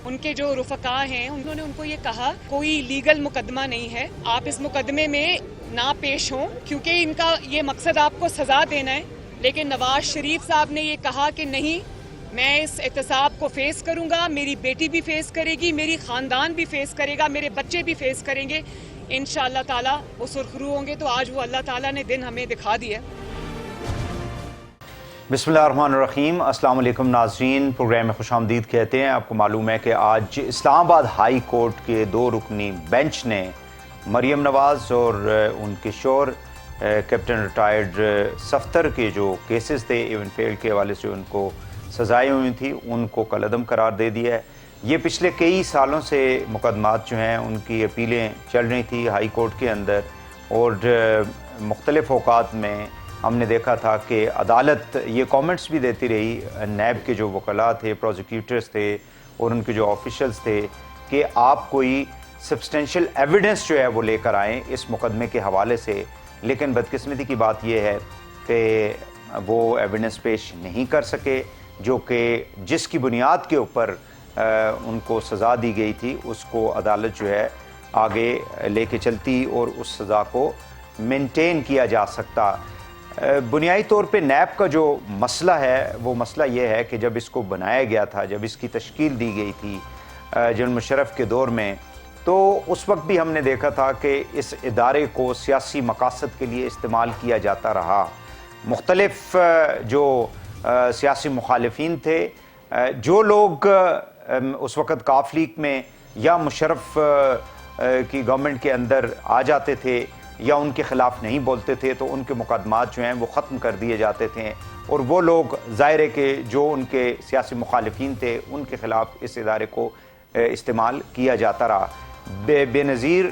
ان کے جو رفقا ہیں انہوں نے ان کو یہ کہا کوئی لیگل مقدمہ نہیں ہے، آپ اس مقدمے میں نہ پیش ہوں کیونکہ ان کا یہ مقصد آپ کو سزا دینا ہے. لیکن نواز شریف صاحب نے یہ کہا کہ نہیں، میں اس احتساب کو فیس کروں گا، میری بیٹی بھی فیس کرے گی، میری خاندان بھی فیس کرے گا، میرے بچے بھی فیس کریں گے. انشاءاللہ تعالیٰ وہ سرخرو ہوں گے. تو آج وہ اللہ تعالیٰ نے دن ہمیں دکھا دیا. بسم اللہ الرحمن الرحیم. السلام علیکم ناظرین، پروگرام میں خوش آمدید کہتے ہیں. آپ کو معلوم ہے کہ آج اسلام آباد ہائی کورٹ کے 2 رکنی بینچ نے مریم نواز اور ان کے شوہر کیپٹن ریٹائرڈ صفدر کے جو کیسز تھے ایون فیل کے حوالے سے ان کو سزائیں ہوئی تھیں ان کو کالعدم قرار دے دیا ہے. یہ پچھلے کئی سالوں سے مقدمات جو ہیں ان کی اپیلیں چل رہی تھی ہائی کورٹ کے اندر، اور مختلف اوقات میں ہم نے دیکھا تھا کہ عدالت یہ کامنٹس بھی دیتی رہی، نیب کے جو وکلاء تھے، پروزیکیوٹرز تھے اور ان کے جو آفیشلز تھے، کہ آپ کوئی سبسٹینشیل ایویڈنس جو ہے وہ لے کر آئیں اس مقدمے کے حوالے سے. لیکن بدقسمتی کی بات یہ ہے کہ وہ ایویڈنس پیش نہیں کر سکے، جو کہ جس کی بنیاد کے اوپر ان کو سزا دی گئی تھی اس کو عدالت جو ہے آگے لے کے چلتی اور اس سزا کو مینٹین کیا جا سکتا. بنیادی طور پہ نیب کا جو مسئلہ ہے وہ مسئلہ یہ ہے کہ جب اس کو بنایا گیا تھا، جب اس کی تشکیل دی گئی تھی جنرل مشرف کے دور میں، تو اس وقت بھی ہم نے دیکھا تھا کہ اس ادارے کو سیاسی مقاصد کے لیے استعمال کیا جاتا رہا. مختلف جو سیاسی مخالفین تھے، جو لوگ اس وقت کاف لیگ میں یا مشرف کی گورنمنٹ کے اندر آ جاتے تھے یا ان کے خلاف نہیں بولتے تھے، تو ان کے مقدمات جو ہیں وہ ختم کر دیے جاتے تھے، اور وہ لوگ ظاہر ہے کہ جو ان کے سیاسی مخالفین تھے ان کے خلاف اس ادارے کو استعمال کیا جاتا رہا. بے نظیر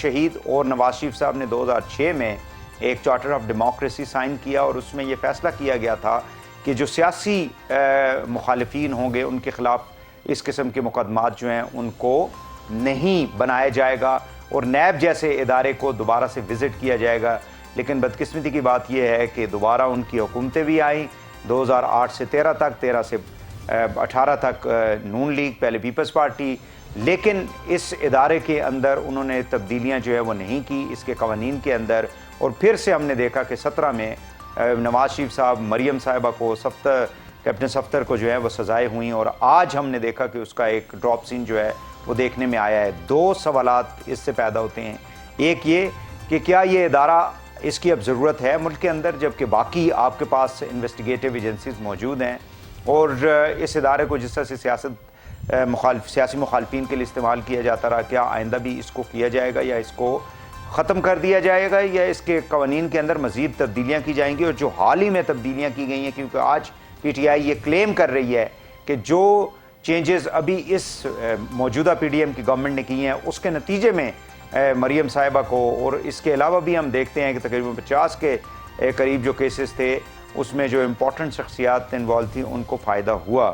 شہید اور نواز شریف صاحب نے 2006 میں ایک چارٹر آف ڈیموکریسی سائن کیا، اور اس میں یہ فیصلہ کیا گیا تھا کہ جو سیاسی مخالفین ہوں گے ان کے خلاف اس قسم کے مقدمات جو ہیں ان کو نہیں بنایا جائے گا، اور نیب جیسے ادارے کو دوبارہ سے وزٹ کیا جائے گا. لیکن بدقسمتی کی بات یہ ہے کہ دوبارہ ان کی حکومتیں بھی آئیں 2008 سے 13 تک، 13 سے 18 تک نون لیگ، پہلے پیپلز پارٹی، لیکن اس ادارے کے اندر انہوں نے تبدیلیاں جو ہے وہ نہیں کی اس کے قوانین کے اندر. اور پھر سے ہم نے دیکھا کہ 17 میں نواز شریف صاحب، مریم صاحبہ کو، کیپٹن صفدر کو جو ہے وہ سزائیں ہوئیں، اور آج ہم نے دیکھا کہ اس کا ایک ڈراپ سین جو ہے وہ دیکھنے میں آیا ہے. 2 سوالات اس سے پیدا ہوتے ہیں. ایک یہ کہ کیا یہ ادارہ اس کی اب ضرورت ہے ملک کے اندر، جبکہ باقی آپ کے پاس انویسٹیگیٹو ایجنسیز موجود ہیں، اور اس ادارے کو جس طرح سے سیاسی مخالفین کے لیے استعمال کیا جاتا رہا، کیا آئندہ بھی اس کو کیا جائے گا یا اس کو ختم کر دیا جائے گا، یا اس کے قوانین کے اندر مزید تبدیلیاں کی جائیں گی. اور جو حال ہی میں تبدیلیاں کی گئی ہیں، کیونکہ آج پی ٹی آئی یہ کلیم کر رہی ہے کہ جو چینجز ابھی اس موجودہ پی ڈی ایم کی گورنمنٹ نے کی ہیں اس کے نتیجے میں مریم صاحبہ کو، اور اس کے علاوہ بھی ہم دیکھتے ہیں کہ تقریباً 50 کے قریب جو کیسز تھے اس میں جو امپورٹنٹ شخصیات انوالو تھیں ان کو فائدہ ہوا.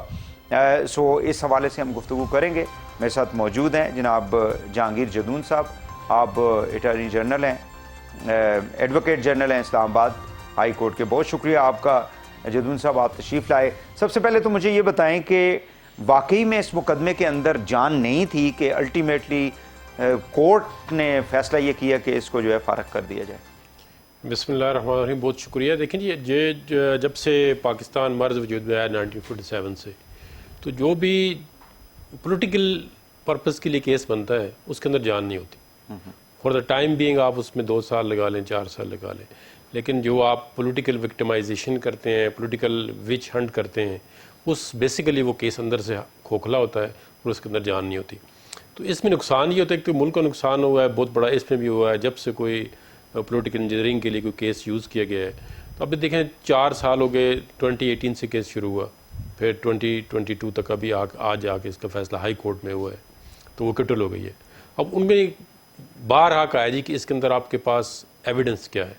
سو اس حوالے سے ہم گفتگو کریں گے. میرے ساتھ موجود ہیں جناب جہانگیر جدون صاحب، آپ اٹارنی جنرل ہیں، ایڈوکیٹ جنرل ہیں اسلام آباد ہائی کورٹ کے. بہت شکریہ آپ کا جدون صاحب، آپ تشریف لائے. سب سے پہلے تو مجھے یہ بتائیں کہ واقعی میں اس مقدمے کے اندر جان نہیں تھی کہ الٹیمیٹلی کورٹ نے فیصلہ یہ کیا کہ اس کو جو ہے فارغ کر دیا جائے؟ بسم اللہ الرحمن الرحیم. بہت شکریہ. دیکھیں یہ جب سے پاکستان مرز وجود میں آیا 1947 سے، تو جو بھی پولیٹیکل پرپس کے لیے کیس بنتا ہے اس کے اندر جان نہیں ہوتی. فار دا ٹائم بینگ آپ اس میں 2 سال لگا لیں، 4 سال لگا لیں، لیکن جو آپ پولیٹیکل وکٹمائزیشن کرتے ہیں، پولیٹیکل وچ ہنٹ کرتے ہیں، اس بیسیکلی وہ کیس اندر سے کھوکھلا ہوتا ہے اور اس کے اندر جان نہیں ہوتی. تو اس میں نقصان یہ ہوتا ہے کہ ملک کا نقصان ہوا ہے بہت بڑا. اس میں بھی ہوا ہے جب سے کوئی پولیٹیکل انجینئرنگ کے لیے کوئی کیس یوز کیا گیا ہے. تو ابھی دیکھیں 4 سال ہو گئے، 2018 سے کیس شروع ہوا، پھر 2022 تک ابھی آج آ کے اس کا فیصلہ ہائی کورٹ میں ہوا ہے، تو وہ کٹل ہو گئی ہے. اب ان میں بارہا کہا ہے جی کہ اس کے اندر آپ کے پاس ایویڈنس کیا ہے.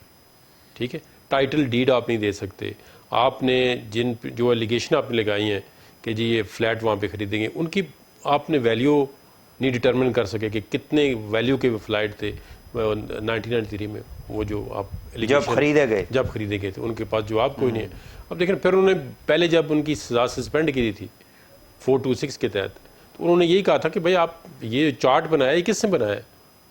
ٹھیک ہے، ٹائٹل ڈیڈ آپ نہیں دے سکتے. آپ نے جو ایلیگیشن آپ نے لگائی ہیں کہ جی یہ فلیٹ وہاں پہ خریدیں گے، ان کی آپ نے ویلیو نہیں ڈٹرمن کر سکے کہ کتنے ویلیو کے فلائٹ تھے 1993 میں، وہ جو آپ جب خریدے گئے تھے ان کے پاس جواب کوئی نہیں ہے. اب دیکھیں پھر انہوں نے پہلے جب ان کی سزا سسپینڈ کی تھی 426 کے تحت، تو انہوں نے یہی کہا تھا کہ بھائی آپ یہ چارٹ بنایا یہ کس نے بنایا ہے؟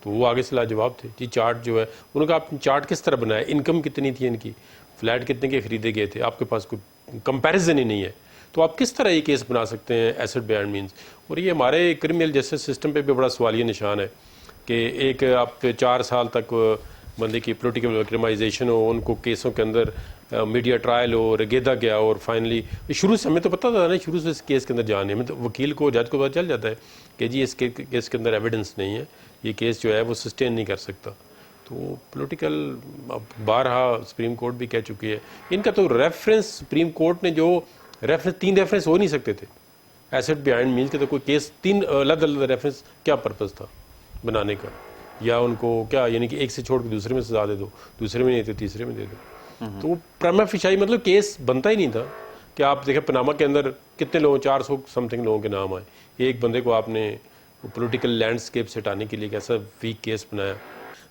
تو وہ آگے سے لاجواب تھے جی چارٹ جو ہے، انہوں نے کہا آپ چارٹ کس طرح بنایا، انکم کتنی تھی ان کی، فلیٹ کتنے کے خریدے گئے تھے، آپ کے پاس کوئی کمپیریزن ہی نہیں ہے، تو آپ کس طرح یہ کیس بنا سکتے ہیں ایسٹ بیانڈ مینز؟ اور یہ ہمارے کرمنل جسٹس سسٹم پہ بھی بڑا سوالیہ نشان ہے کہ ایک آپ 4 سال تک بندے کی پولیٹیکل وکٹمائزیشن ہو، ان کو کیسوں کے اندر میڈیا ٹرائل ہو، رگیدا گیا، اور فائنلی شروع سے ہمیں تو پتہ تھا نا، شروع سے اس کیس کے اندر جانے میں تو وکیل کو جج کو پتہ چل جاتا ہے کہ جی اس کیس کے اندر ایویڈنس نہیں ہے، یہ کیس جو ہے وہ سسٹین نہیں کر سکتا. تو پولیٹیکل بارہا سپریم کورٹ بھی کہہ چکی ہے ان کا تو ریفرنس، سپریم کورٹ نے جو ریفرنس 3 ریفرنس ہو نہیں سکتے تھے ایسٹ بیہائنڈ مینس کے، تو کوئی کیس 3 الگ الگ ریفرنس کیا پرپز تھا بنانے کا، یا ان کو کیا یعنی کہ ایک سے چھوڑ کے دوسرے میں سزا دے دو، دوسرے میں نہیں تو تیسرے میں دے دو. تو پرما فشائی مطلب کیس بنتا ہی نہیں تھا کہ آپ دیکھیں پناما کے اندر کتنے لوگوں 400 سم تھنگ لوگوں کے نام آئے، ایک بندے کو آپ نے پولیٹیکل لینڈسکیپ سے ہٹانے کے لیے کیسا ویک کیس بنایا.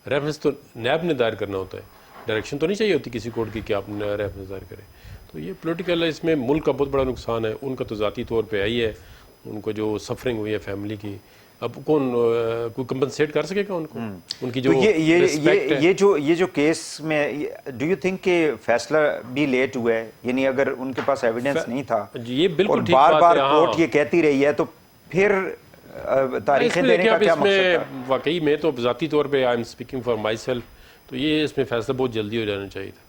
ریفرنس تو نیب نے دائر کرنا ہوتا ہے، ڈائریکشن تو نہیں چاہیے ہوتی کسی کورٹ کی کہ آپ ریفرنس دائر کریں. تو یہ پولیٹیکل اس میں ملک کا بہت بڑا نقصان ہے، ان کا تو ذاتی طور پہ آئی ہے، ان کو جو سفرنگ ہوئی ہے فیملی کی، اب کون کوئی کمپنسیٹ کر سکے گا ان کو، ان کی جو رسپیکٹ ہے. یہ جو کیس میں ڈو یو تھنک کہ فیصلہ بھی لیٹ ہوا ہے، یعنی اگر ان کے پاس ایویڈنس نہیں تھا یہ بالکل اور ٹھیک بار بات بار ہے، کورٹ یہ کہتی رہی ہے، تو پھر تاریخیں دینے کا کیا اس میں مقصد تھا؟ واقعی میں تو ذاتی طور پہ I am speaking for my self, تو یہ اس میں فیصلہ بہت جلدی ہو جانا چاہیے تھا.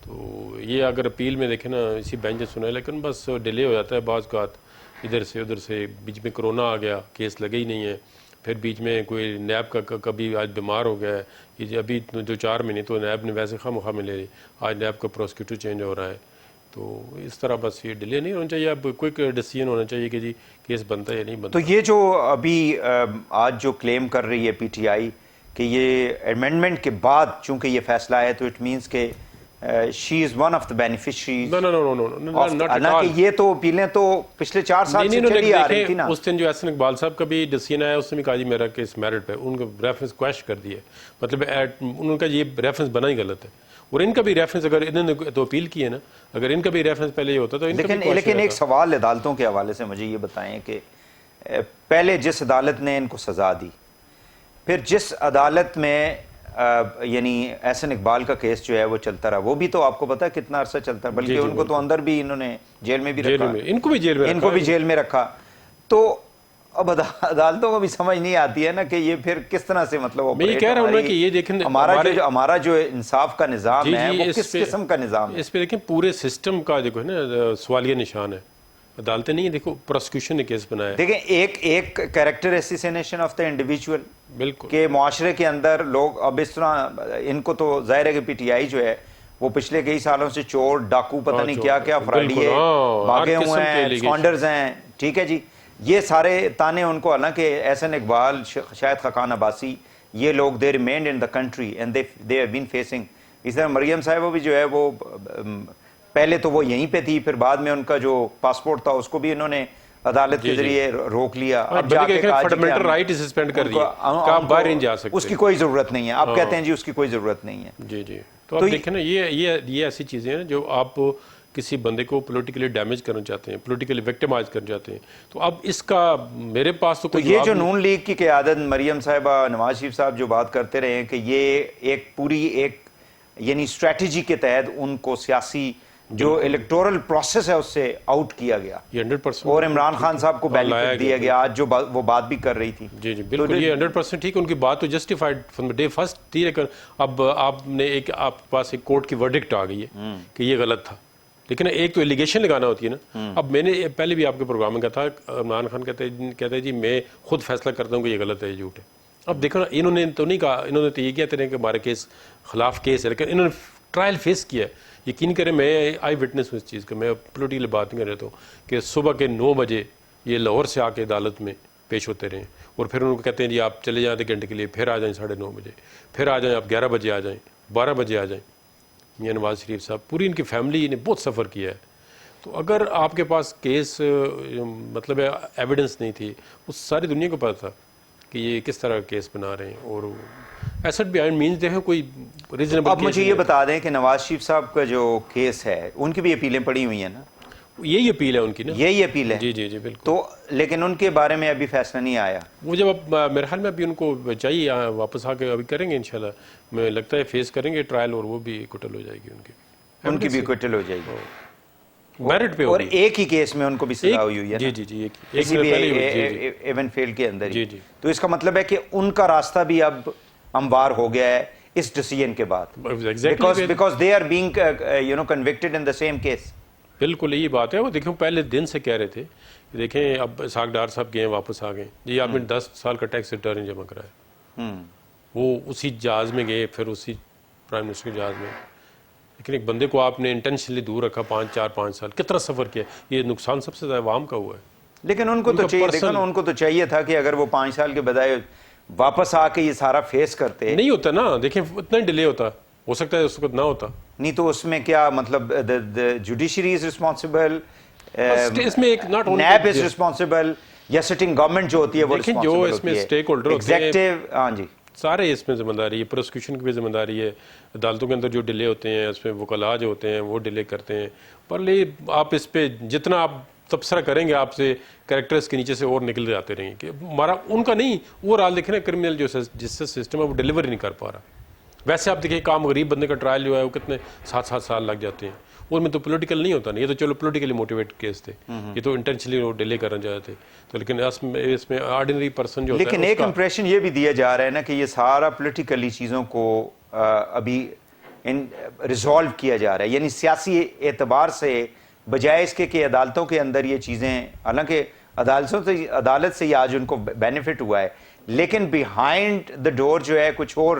تو یہ اگر اپیل میں دیکھیں نا اسی بینچ نے سنا ہے، لیکن بس ڈیلے ہو جاتا ہے بعض اوقات، ادھر سے ادھر سے، بیچ میں کرونا آ گیا، کیس لگے ہی نہیں ہے، پھر بیچ میں کوئی نیب کا کبھی آج بیمار ہو گیا ہے، یہ ابھی جو 4 مہینے تو نیب نے ویسے خواہ مخواہ میں لے لی، آج نیب کا پروسیکیوٹر چینج ہو رہا ہے. تو اس طرح بس یہ ڈیلے نہیں ہونا چاہیے، اب کوئک ڈیسیجن ہونا چاہیے کہ جی کیس بنتا ہے یا نہیں بنتا. تو یہ جو ابھی آج جو کلیم کر رہی ہے پی ٹی آئی کہ یہ امینڈمنٹ کے بعد چونکہ یہ فیصلہ ہے تو اٹ مینس کہ she is one of the beneficiaries, حالانکہ یہ تو اپیلیں تو پچھلے 4 سال سے چلی آ رہی تھی نا. اس دن جو احسن اقبال صاحب کا بھی ڈیسیجن آیا، اس نے بھی کہا جی میرا کیس میرٹ پہ، ان کا ریفرنس کویش کر دیا، مطلب ان کا یہ ریفرنس بنا ہی غلط ہے، اور ان کا بھی ریفرنس اگر انہوں نے تو اپیل کی ہے نا، اگر ان کا بھی ریفرنس پہلے یہ ہوتا تو ان کا بھی لیکن ایک سوال عدالتوں کے حوالے سے مجھے یہ بتائیں کہ پہلے جس عدالت نے ان کو سزا دی، پھر جس عدالت میں یعنی احسن اقبال کا کیس جو ہے وہ چلتا رہا، وہ بھی تو آپ کو پتا ہے کتنا عرصہ چلتا ہے، بلکہ ان کو تو اندر بھی انہوں نے جیل میں بھی رکھا، ان کو بھی جیل میں رکھا. تو اب عدالتوں کو بھی سمجھ نہیں آتی ہے نا کہ یہ پھر کس طرح سے مطلب میں یہ کہہ رہا ہوں نا کہ یہ دیکھیں ہمارا جو انصاف کا نظام ہے وہ کس قسم کا نظام ہے. اس پہ دیکھیں پورے سسٹم کا دیکھو نا سوالیہ نشان ہے، عدالتیں نہیں ہیں، دیکھو پروسیکیوشن نے کیس بنایا ہے. دیکھیں ایک کیریکٹر ایسیسینیشن آف دا انڈیویجول، بالکل کہ معاشرے کے اندر لوگ اب اس طرح ان کو تو ظاہر ہے کہ پی ٹی آئی جو ہے وہ پچھلے کئی سالوں سے چور ڈاکو پتہ نہیں کیا کیا فرائیڈیے بھاگے ہوئے ہیں، اسکانڈرز ہیں، ٹھیک ہے جی، یہ سارے تانے ان کو، حالانکہ احسن اقبال، شاہد خاقان عباسی، یہ لوگ they remained in the country and they have been facing. اس طرح مریم صاحبہ بھی جو ہے وہ پہلے تو وہ یہیں پہ تھی، پھر بعد میں ان کا جو پاسپورٹ تھا اس کو بھی انہوں نے عدالت کے ذریعے روک لیا. اب جا کے فنڈامنٹل رائٹ سسپینڈ کر دیا کہ آپ باہر نہیں جا سکتے، اس کی کوئی ضرورت نہیں ہے، آپ کہتے ہیں جی اس کی کوئی ضرورت نہیں ہے. جی جی. تو آپ دیکھیں نا یہ ایسی چیزیں ہیں جو آپ کسی بندے کو پولیٹیکلی ڈیمیج کرنا چاہتے ہیں، پولیٹیکلی وکٹمائز کرنا چاہتے ہیں، تو اب اس کا میرے پاس تو یہ جو نون لیگ کی قیادت مریم صاحبہ، نواز شریف صاحب جو بات کرتے رہے ہیں کہ یہ ایک پوری یعنی اسٹریٹجی کے تحت ان کو سیاسی جو الیکٹورل پروسیس ہے اس سے آؤٹ کیا گیا، 100%، اور عمران خان صاحب کو بینیفٹ دیا گیا، آج جو وہ بات بھی کر رہی تھی. جی جی بالکل، یہ 100% ٹھیک، ان کی بات تو جسٹیفائڈ فرام ڈے فرسٹ تھی، لیکن اب آپ نے آپ کے پاس ایک کورٹ کی ورڈکٹ آ گئی ہے کہ یہ غلط تھا، لیکن ایک تو ایلیگیشن لگانا ہوتی ہے نا. اب میں نے پہلے بھی آپ کے پروگرام میں کہا تھا، عمران خان کہتا ہے جی میں خود فیصلہ کرتا ہوں کہ یہ غلط ہے، یہ جھوٹ ہے. اب دیکھو نا، انہوں نے تو نہیں کہا، انہوں نے تو یہ کیا کہ ہمارے کیس خلاف کیس ہے، لیکن انہوں نے ٹرائل فیس کیا ہے. یقین کریں میں آئی وٹنس ہوں اس چیز کا، میں پولیٹیکل بات نہیں کر رہتا ہوں کہ صبح کے 9 بجے یہ لاہور سے آ کے عدالت میں پیش ہوتے رہے، اور پھر ان کو کہتے ہیں جی آپ چلے جائیں 1 گھنٹے کے لیے، پھر آ جائیں 9:30 بجے، پھر آ جائیں آپ 11 بجے آ جائیں، 12 بجے آ جائیں. میاں نواز شریف صاحب، پوری ان کی فیملی نے بہت سفر کیا ہے. تو اگر آپ کے پاس کیس مطلب ایویڈنس نہیں تھی، اس ساری دنیا کو پتا تھا کہ یہ کس طرح کیس بنا رہے ہیں، اور ایسٹ بیہائنڈ مینز دیکھیں کوئی ریزنیبل. اب مجھے یہ بتا دیں کہ نواز شریف صاحب کا جو کیس ہے ان کی بھی اپیلیں پڑی ہوئی ہیں نا؟ یہی اپیل ہے ان کی نا. یہی اپیل ہے. جی جی جی بالکل. تو لیکن ان کے بارے میں ابھی فیصلہ نہیں آیا. وہ جب اب میرے خیال میں ابھی ان کو چاہیے واپس آ کے ابھی کریں گے انشاءاللہ. مجھے لگتا ہے فیس کریں گے ٹرائل اور وہ بھی کوٹل ہو جائے گی ان کی. ان کی بھی کوٹل ہو جائے گی. میرٹ پہ اور ایک ہی کیس میں ان کو بھی سزا ہوئی ہے. جی جی جی کسی بھی ایون فیلڈ کے اندر. جی جی. تو اس کا مطلب ہے کہ ان کا راستہ بھی اب ہموار ہو گیا ہے اس ڈیسیژن کے بعد. Because they are being convicted in the same case. بالکل یہی بات ہے. وہ دیکھیں پہلے دن سے کہہ رہے تھے کہ دیکھیں اب اسحاق ڈار صاحب گئے واپس آ گئے جی آپ نے 10 سال کا ٹیکس ریٹرن جمع کرایا. وہ اسی جہاز میں گئے پھر اسی پرائم منسٹر کے جہاز میں. لیکن ایک بندے کو آپ نے انٹینشنلی دور رکھا 5 سال کتنا سفر کیا. یہ نقصان سب سے زیادہ عوام کا ہوا ہے. لیکن ان کو تو چاہیے دیکھو نا ان کو تو چاہیے تھا کہ اگر وہ 5 سال کے بجائے واپس آ کے یہ سارا فیس کرتے. نہیں ہوتا نا. دیکھیں اتنا ڈیلے ہوتا. ہو سکتا ہے اس وقت نہ ہوتا. نہیں تو اس میں کیا مطلب جوڈیشری از رسپانسبل, اس میں ایک not only NAB is responsible یا سٹنگ گورنمنٹ جو ہوتی ہے وہ رسپانسبل ہوتی ہے. جو اس میں سٹیک ہولڈر ہوتے ہیں ایگزیکٹو. ہاں جی سارے اس میں ذمہ داری ہے. پروسیکیوشن کی بھی ذمہ داری ہے. عدالتوں کے اندر جو ڈیلے ہوتے ہیں اس میں وکلاء جو ہوتے ہیں وہ ڈیلے کرتے ہیں. پر آپ اس پہ جتنا آپ تبصرہ کریں گے آپ سے کریکٹرز کے نیچے سے اور نکل جاتے رہیں گے کہ ہمارا ان کا نہیں. وہ رال دیکھیں نا کرمنل جو جس سے سسٹم ہے وہ ڈیلیور نہیں کر پا رہا. ویسے آپ دیکھیں کام غریب بندے کا ٹرائل جو ہے وہ کتنے 7 سال لگ جاتے ہیں. اور میں تو پولیٹیکل نہیں ہوتا نا. یہ تو چلو پولیٹیکلی موٹیویٹ کیس تھے. یہ تو انٹینشنلی وہ ڈیلے کرنا چاہتے تھے. تو لیکن اس میں آرڈینری پرسن جو ہوتا ہے. لیکن ایک امپریشن یہ بھی دیا جا رہا ہے نا کہ یہ سارا پولیٹیکلی چیزوں کو ابھی ریزالو کیا جا رہا ہے. یعنی سیاسی اعتبار سے بجائے اس کے کہ عدالتوں کے اندر یہ چیزیں, حالانکہ عدالت سے یہ آج ان کو بینیفٹ ہوا ہے, لیکن بیہائنڈ دا ڈور جو ہے کچھ اور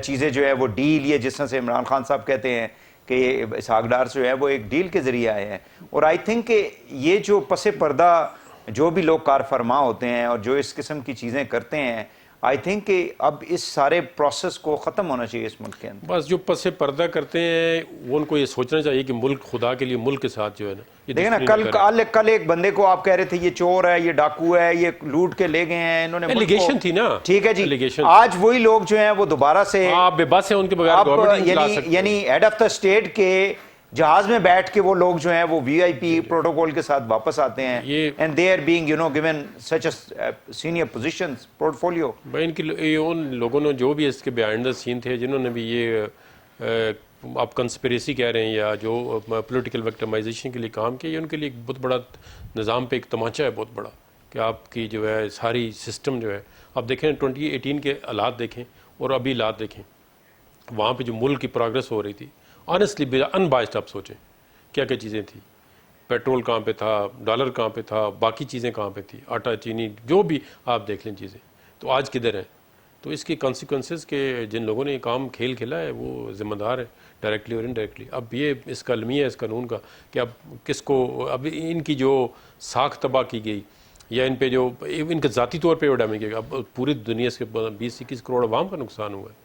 چیزیں جو ہے وہ ڈیل, یہ جس طرح سے عمران خان صاحب کہتے ہیں کہ اسحاق ڈار جو ہے وہ ایک ڈیل کے ذریعے آئے ہیں. اور آئی تھنک کہ یہ جو پس پردہ جو بھی لوگ کار فرما ہوتے ہیں اور جو اس قسم کی چیزیں کرتے ہیں, آئی تھنک کہ اب اس سارے پروسیس کو ختم ہونا چاہیے اس ملک کے اندر. بس جو پس پردہ کرتے ہیں وہ ان کو یہ سوچنا چاہیے کہ ملک خدا کے لیے ملک کے ساتھ جو ہے نا. دیکھیں نا کل ایک بندے کو آپ کہہ رہے تھے یہ چور ہے, یہ ڈاکو ہے, یہ لوٹ کے لے گئے ہیں انہوں نے. ایلیگیشن تھی نا. ٹھیک ہے جی. آج وہی لوگ جو ہیں وہ دوبارہ سے آپ بے بس ہیں ان کے بغیر یعنی ہیڈ آف دا اسٹیٹ کے جہاز میں بیٹھ کے وہ لوگ جو ہیں وہ وی آئی پی پروٹوکول کے ساتھ واپس آتے ہیں. And they are being given such a senior positions پورٹ بھائی. ان کی ان لوگوں نے جو بھی اس کے بیہائنڈ دا سین تھے جنہوں نے بھی یہ آپ کنسپریسی کہہ رہے ہیں یا جو پولیٹیکل وکٹمائزیشن کے لیے کام کیا, یہ ان کے لیے ایک بہت بڑا نظام پہ ایک تماچا ہے بہت بڑا کہ آپ کی جو ہے ساری سسٹم جو ہے. آپ دیکھیں 2018 کے حالات دیکھیں اور ابھی حالات دیکھیں. وہاں پہ جو ملک کی پروگرس ہو رہی تھی آنیسٹلی ان بائسڈ آپ سوچیں کیا کیا چیزیں تھیں. پیٹرول کہاں پہ تھا, ڈالر کہاں پہ تھا, باقی چیزیں کہاں پہ تھی, آٹا چینی جو بھی آپ دیکھ لیں چیزیں. تو آج کدھر ہیں. تو اس کی کانسیکوینسز کے جن لوگوں نے یہ کام کھیل کھیلا ہے وہ ذمہ دار ہے ڈائریکٹلی اور انڈائریکٹلی. اب یہ اس کا المیہ ہے اس قانون کا کہ اب کس کو, اب ان کی جو ساکھ تباہ کی گئی یا ان پہ جو ان کے ذاتی طور پہ ڈیمیج کیا گیا, اب پوری دنیا سے 20-21 کروڑ عوام کا نقصان ہوا ہے.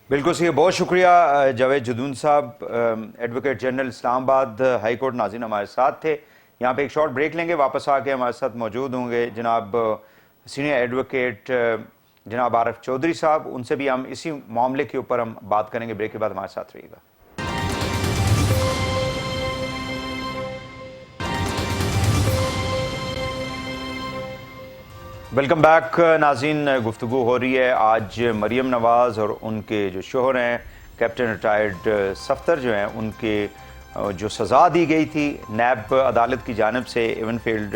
بالکل صحیح. بہت شکریہ جاوید جدون صاحب, ایڈوکیٹ جنرل اسلام آباد ہائی کورٹ. ناظرین ہمارے ساتھ تھے. یہاں پہ ایک شارٹ بریک لیں گے, واپس آ کے ہمارے ساتھ موجود ہوں گے جناب سینئر ایڈوکیٹ جناب عارف چودھری صاحب. ان سے بھی ہم اسی معاملے کے اوپر ہم بات کریں گے. بریک کے بعد ہمارے ساتھ رہیے گا. ویلکم بیک ناظرین. گفتگو ہو رہی ہے آج مریم نواز اور ان کے جو شوہر ہیں کیپٹن ریٹائرڈ صفدر جو ہیں ان کے جو سزا دی گئی تھی نیب عدالت کی جانب سے, ایون فیلڈ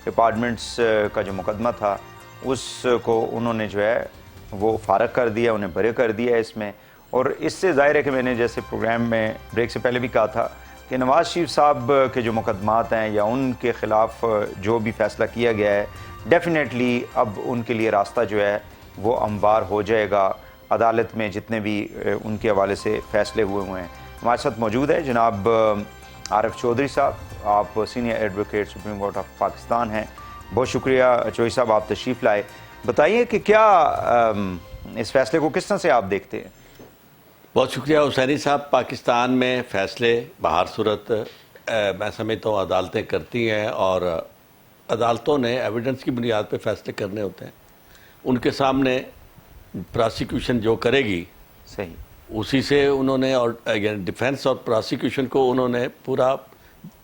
ڈپارٹمنٹس کا جو مقدمہ تھا اس کو انہوں نے جو ہے وہ فارغ کر دیا, انہیں بری کر دیا اس میں. اور اس سے ظاہر ہے کہ میں نے جیسے پروگرام میں بریک سے پہلے بھی کہا تھا کہ نواز شریف صاحب کے جو مقدمات ہیں یا ان کے خلاف جو بھی فیصلہ کیا گیا ہے ڈیفینیٹلی اب ان کے لیے راستہ جو ہے وہ ہموار ہو جائے گا عدالت میں جتنے بھی ان کے حوالے سے فیصلے ہوئے ہیں. ہمارے ساتھ موجود ہے جناب عارف چودھری صاحب, آپ senior advocate supreme court of Pakistan ہیں. بہت شکریہ چودھری صاحب آپ تشریف لائے. بتائیے کہ کیا اس فیصلے کو کس طرح سے آپ دیکھتے ہیں؟ بہت شکریہ حسینی صاحب. پاکستان میں فیصلے بہر صورت میں سمجھتا ہوں عدالتیں کرتی ہیں اور عدالتوں نے ایویڈنس کی بنیاد پہ فیصلے کرنے ہوتے ہیں. ان کے سامنے پراسیکیوشن جو کرے گی صحیح اسی سے انہوں نے, اور ڈیفینس اور پراسیکیوشن کو انہوں نے پورا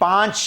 5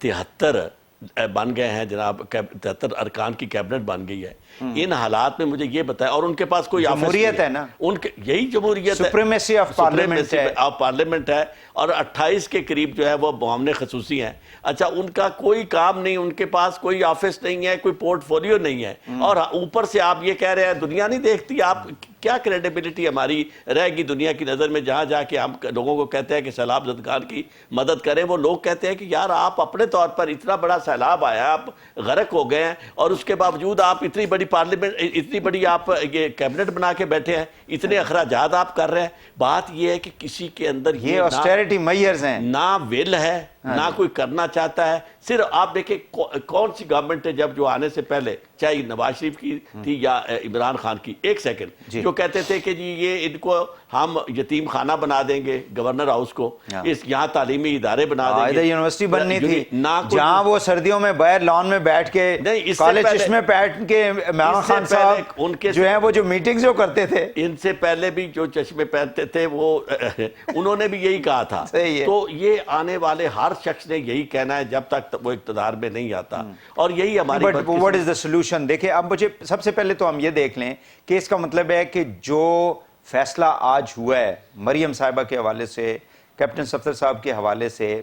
73 بن گئے ہیں جناب، 73 ارکان کی کیبنٹ بن گئی ہے. ان حالات میں مجھے یہ بتائیں، اور ان کے پاس کوئی جمہوریت ہے نا، ان کے یہی جمہوریت ہے، سپریمیسی آف پارلیمنٹ ہے، اور 28 کے قریب جو ہے وہ معاملے خصوصی ہیں. اچھا، ان کا کوئی کام نہیں، ان کے پاس کوئی آفس نہیں ہے، کوئی پورٹ فولیو نہیں ہے، اور اوپر سے آپ یہ کہہ رہے ہیں دنیا نہیں دیکھتی. آپ کیا کریڈیبلٹی ہماری رہ گی دنیا کی نظر میں؟ جہاں جا کے ہم لوگوں کو کہتے ہیں کہ سیلاب زدگان کی مدد کریں، وہ لوگ کہتے ہیں کہ یار آپ اپنے طور پر اتنا بڑا سیلاب آیا، آپ غرق ہو گئے ہیں، اور اس کے باوجود آپ اتنی بڑی پارلیمنٹ، اتنی بڑی آپ یہ کیبنٹ بنا کے بیٹھے ہیں، اتنے اخراجات آپ کر رہے ہیں. بات یہ ہے کہ کسی کے اندر یہ آسٹیرٹی میئرز ہیں، نہ ول ہے، نہ کوئی کرنا چاہتا ہے. صرف آپ دیکھیں کون سی گورنمنٹ ہے جب جو آنے سے پہلے، چاہے نواز شریف کی تھی یا عمران خان کی، ایک سیکنڈ، جو کہتے تھے کہ جی یہ ان کو ہم یتیم خانہ بنا دیں گے، گورنر ہاؤس کو، یہاں تعلیمی ادارے بنا دیں گے. یونیورسٹی بننی تھی جہاں وہ سردیوں میں باہر لان میں بیٹھ کے کالج چشمے بیٹھ کے عمران خان صاحب ان کے جو ہیں وہ جو میٹنگز جو کرتے تھے، ان سے پہلے بھی جو چشمے پہنتے تھے وہ انہوں نے بھی یہی کہا تھا. تو یہ آنے والے ہر شخص نے یہی کہنا ہے جب تک وہ اقتدار میں نہیں آتا، اور یہی ہماری what is the solution. دیکھیں اب مجھے سب سے پہلے تو ہم یہ دیکھ لیں کہ اس کا مطلب ہے کہ جو فیصلہ آج ہوا ہے مریم صاحبہ کے حوالے سے، کیپٹن صفدر صاحب کے حوالے سے،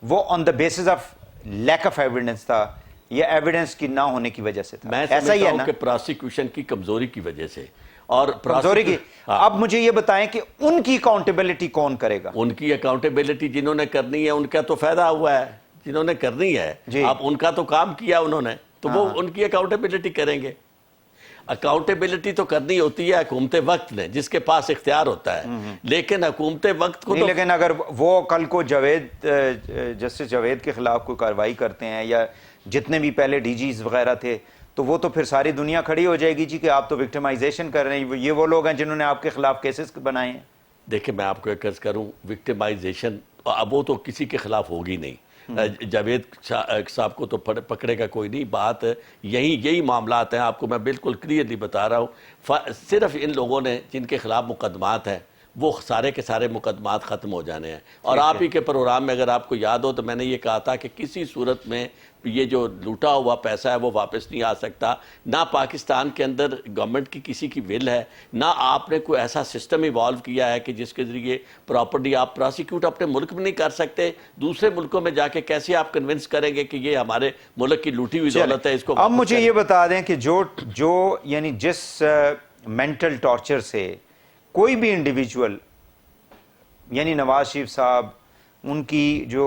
وہ on the basis of lack of evidence تھا یا ایویڈنس کی نہ ہونے کی وجہ سے تھا؟ میں سمجھتا ہوں کہ پراسیکیوشن کی کمزوری کی وجہ سے، اور کمزوری کی. اب مجھے یہ بتائیں کہ ان کی اکاؤنٹیبلٹی کون کرے گا؟ ان کی اکاؤنٹیبلٹی جنہوں نے کرنی ہے ان کا تو فائدہ ہوا ہے، جنہوں نے کرنی ہے اب ان کا تو کام کیا انہوں نے، تو وہ ان کی اکاؤنٹیبلٹی کریں گے. اکاؤنٹیبلٹی تو کرنی ہوتی ہے حکومت وقت نے، جس کے پاس اختیار ہوتا ہے، لیکن حکومت وقت کو نہیں، لیکن اگر وہ کل کو جسٹس جاوید کے خلاف کوئی کارروائی کرتے ہیں یا جتنے بھی پہلے ڈی جیز وغیرہ تھے، تو وہ تو پھر ساری دنیا کھڑی ہو جائے گی جی کہ آپ تو وکٹمائزیشن کر رہے ہیں، یہ وہ لوگ ہیں جنہوں نے آپ کے خلاف کیسز بنائے ہیں. دیکھیں میں آپ کو ایک عرض کروں، وکٹمائزیشن اب وہ تو کسی کے خلاف ہوگی نہیں. جاوید صاحب کو تو پکڑے گا کوئی نہیں. بات یہی معاملات ہیں، آپ کو میں بالکل کلیئرلی بتا رہا ہوں. صرف ان لوگوں نے جن کے خلاف مقدمات ہیں وہ سارے کے سارے مقدمات ختم ہو جانے ہیں. اور آپ ہی کے پروگرام میں اگر آپ کو یاد ہو تو میں نے یہ کہا تھا کہ کسی صورت میں یہ جو لوٹا ہوا پیسہ ہے وہ واپس نہیں آ سکتا. نہ پاکستان کے اندر گورنمنٹ کی کسی کی ول ہے، نہ آپ نے کوئی ایسا سسٹم ایوالو کیا ہے کہ جس کے ذریعے پراپرٹی آپ پراسیکیوٹ اپنے ملک میں نہیں کر سکتے. دوسرے ملکوں میں جا کے کیسے آپ کنونس کریں گے کہ یہ ہمارے ملک کی لوٹی ہوئی دولت ہے، اس کو. اب مجھے یہ بتا دیں کہ جو یعنی جس مینٹل ٹارچر سے کوئی بھی انڈیویجول، یعنی نواز شریف صاحب، ان کی جو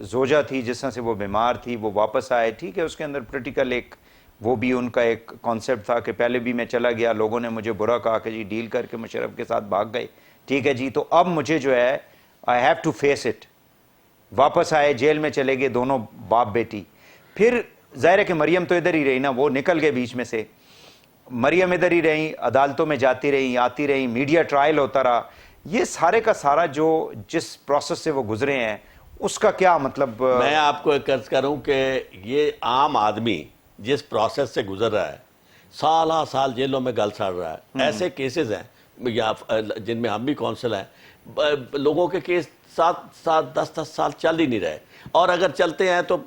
زوجہ تھی جس طرح سے وہ بیمار تھی، وہ واپس آئے، ٹھیک ہے، اس کے اندر پولیٹیکل ایک وہ بھی ان کا ایک کانسیپٹ تھا کہ پہلے بھی میں چلا گیا، لوگوں نے مجھے برا کہا کہ جی ڈیل کر کے مشرف کے ساتھ بھاگ گئے، ٹھیک ہے جی، تو اب مجھے جو ہے I have to face it. واپس آئے، جیل میں چلے گئے دونوں باپ بیٹی. پھر ظاہر ہے کہ مریم تو ادھر ہی رہی نا، وہ نکل گئے بیچ میں سے، مریم ادھر ہی رہیں، عدالتوں میں جاتی رہیں، آتی رہیں، میڈیا ٹرائل ہوتا رہا. یہ سارے کا سارا جو جس پروسیس سے وہ گزرے ہیں اس کا کیا مطلب؟ میں آپ کو ایک عرض کروں کہ یہ عام آدمی جس پروسیس سے گزر رہا ہے، سالہ سال جیلوں میں گل سڑ رہا ہے. ایسے کیسز ہیں یا جن میں ہم بھی کونسل ہیں، لوگوں کے کیس 7-10 سال چل ہی نہیں رہے، اور اگر چلتے ہیں تو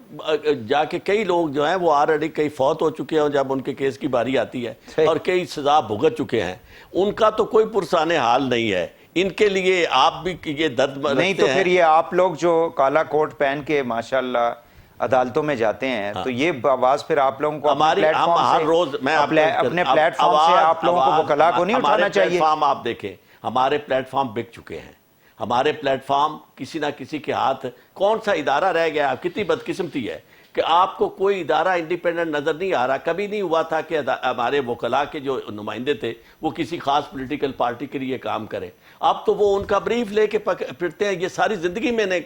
جا کے کئی لوگ جو ہیں وہ آلریڈی کئی فوت ہو چکے ہیں جب ان کے کیس کی باری آتی ہے، اور کئی سزا بھگت چکے ہیں. ان کا تو کوئی پرسان حال نہیں ہے. ان کے لیے آپ بھی یہ درد نہیں، تو پھر یہ آپ لوگ جو کالا کوٹ پہن کے ماشاءاللہ عدالتوں میں جاتے ہیں، تو یہ آواز پھر آپ لوگوں کو ہر روز اپنے پلیٹ فارم سے آپ لوگوں کو وکلا کو نہیں اٹھانا چاہیے. پلیٹ فارم آپ دیکھیں، ہمارے پلیٹ فارم بک چکے ہیں. ہمارے پلیٹ فارم کسی نہ کسی کے ہاتھ، کون سا ادارہ رہ گیا؟ کتنی بدقسمتی ہے کہ آپ کو کوئی ادارہ انڈیپینڈنٹ نظر نہیں آ رہا. کبھی نہیں ہوا تھا کہ ہمارے وکلاء کے جو نمائندے تھے وہ کسی خاص پولیٹیکل پارٹی کے لیے کام کریں. اب تو وہ ان کا بریف لے کے پھرتے ہیں. یہ ساری زندگی میں نے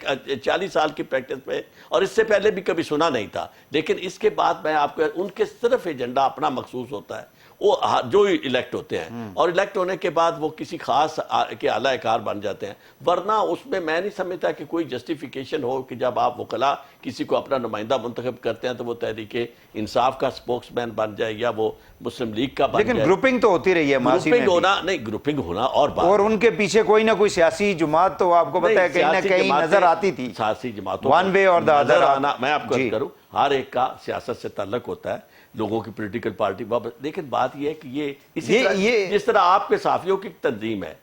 40 سال کی پریکٹس میں، اور اس سے پہلے بھی کبھی سنا نہیں تھا. لیکن اس کے بعد میں آپ کو ان کے صرف ایجنڈا اپنا مخصوص ہوتا ہے. وہ جو الیکٹ ہوتے ہیں اور الیکٹ ہونے کے بعد وہ کسی خاص کے اعلیٰ کار بن جاتے ہیں، ورنہ اس میں میں نہیں سمجھتا کہ کوئی جسٹیفیکیشن ہو کہ جب آپ وکلاء کسی کو اپنا نمائندہ منتخب کرتے ہیں تو وہ تحریک انصاف کا سپوکس مین بن جائے یا وہ مسلم لیگ کا بن جائے. لیکن گروپنگ تو ہوتی رہی ہے ماضی میں. گروپنگ ہونا نہیں، گروپنگ ہونا اور بات، اور ان کے پیچھے کوئی نہ کوئی سیاسی جماعت تو آپ کو پتہ ہے کہیں نہ کہیں نظر آتی تھی. سیاسی جماعتوں ون وے اور دا ادر آنا، میں آپ کو عرض کروں ہر ایک کا سیاست سے تعلق ہوتا ہے، لوگوں کی پولیٹیکل پارٹی، لیکن بات یہ ہے کہ یہ اسی طرح جس طرح آپ کے صحافیوں کی تنظیم ہے